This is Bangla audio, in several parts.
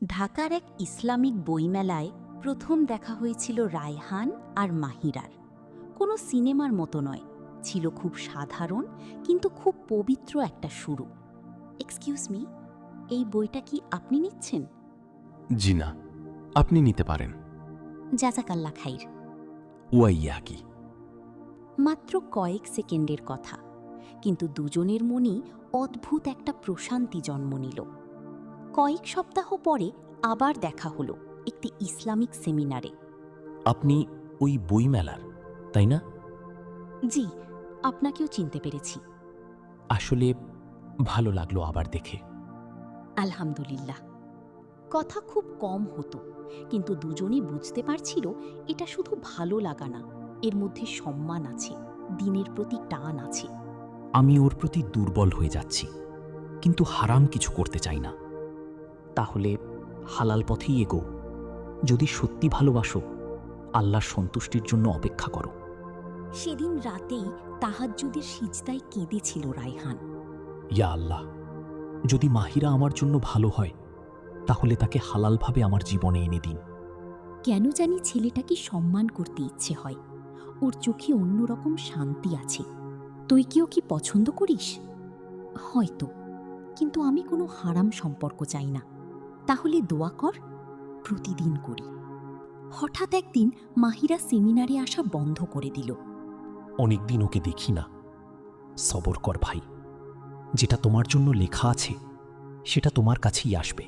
ঢাকার এক ইসলামিক বইমেলায় প্রথম দেখা হয়েছিল রায়হান আর মাহিরার। কোনো সিনেমার মতো নয়, ছিল খুব সাধারণ কিন্তু খুব পবিত্র একটা শুরু। এক্সকিউজ মি, এই বইটা কি আপনি নিচ্ছেন? জি না, আপনি নিতে পারেন। জাজাকাল্লা খাইর। ওয়াইয়া কি? মাত্র কয়েক সেকেন্ডের কথা, কিন্তু দুজনের মনেই অদ্ভুত একটা প্রশান্তি জন্ম নিল। কয়েক সপ্তাহ পরে আবার দেখা হলো একটি ইসলামিক সেমিনারে। আপনি ওই বইমেলার, তাই না? জি, আপনাকেও চিনতে পেরেছি। আসলে ভালো লাগলো আবার দেখে। আলহামদুলিল্লাহ। কথা খুব কম হতো, কিন্তু দুজনই বুঝতে পারছিল এটা শুধু ভালো লাগা না, এর মধ্যে সম্মান আছে, দিনের প্রতি টান আছে। আমি ওর প্রতি দুর্বল হয়ে যাচ্ছি, কিন্তু হারাম কিছু করতে চাই না। তাহলে হালাল পথেই এগো। যদি সত্যি ভালোবাসো, আল্লাহর সন্তুষ্টির জন্য অপেক্ষা করো। সেদিন রাতেই তাহাজ্জুদের সিজদায় কেঁদেছিল রায়হান। ইয়া আল্লাহ, যদি মাহিরা আমার জন্য ভালো হয়, তাহলে তাকে হালালভাবে আমার জীবনে এনে দিন। কেন জানি ছেলেটাকে সম্মান করতে ইচ্ছে হয়, ওর চোখে অন্যরকম শান্তি আছে। তুই কি ওকে পছন্দ করিস? হয়তো, কিন্তু আমি কোনো হারাম সম্পর্ক চাই না। তাহলে দোয়া কর। প্রতিদিন করি। হঠাৎ একদিন মাহিরা সেমিনারে আসা বন্ধ করে দিল। অনেকদিন ওকে দেখি না। সবর কর ভাই, যেটা তোমার জন্য লেখা আছে সেটা তোমার কাছেই আসবে।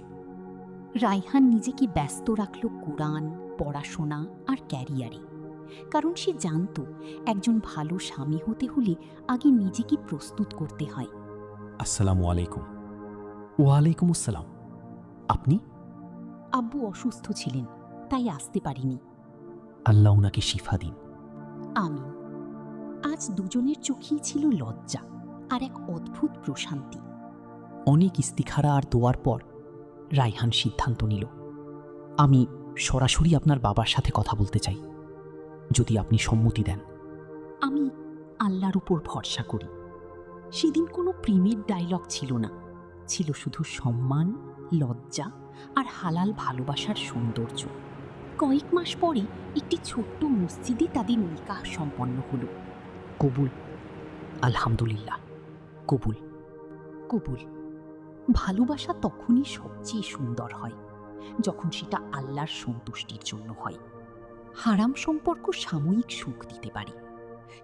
রায়হান নিজেকে ব্যস্ত রাখল কোরআন, পড়াশোনা আর ক্যারিয়ারে, কারণ সে জানত একজন ভালো স্বামী হতে হলে আগে নিজেকে প্রস্তুত করতে হয়। আসসালামু আলাইকুম। ওয়ালাইকুম আসসালাম। আপনি? আব্বু অসুস্থ ছিলেন, তাই আসতে পারিনি। আল্লাহ ওনাকে শিফা দিন। আমিন। আজ দুজনের চোখেই ছিল লজ্জা আর এক অদ্ভুত প্রশান্তি। অনেক ইস্তিখারা আর দোয়ার পর রায়হান সিদ্ধান্ত নিল, আমি সরাসরি আপনার বাবার সাথে কথা বলতে চাই, যদি আপনি সম্মতি দেন। আমি আল্লাহর উপর ভরসা করি। সেদিন কোনো প্রেমের ডায়লগ ছিল না, ছিল শুধু সম্মান, লজ্জা আর হালাল ভালোবাসার সৌন্দর্য। কয়েক মাস পরে একটি ছোট্ট মসজিদে তাদের নিকাহ সম্পন্ন হলো। কবুল। আলহামদুলিল্লাহ, কবুল। কবুল। ভালোবাসা তখনই সবচেয়ে সুন্দর হয় যখন সেটা আল্লাহর সন্তুষ্টির জন্য হয়। হারাম সম্পর্ক সাময়িক সুখ দিতে পারে,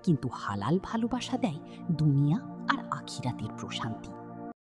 কিন্তু হালাল ভালোবাসা দেয় দুনিয়া আর আখিরাতের প্রশান্তি।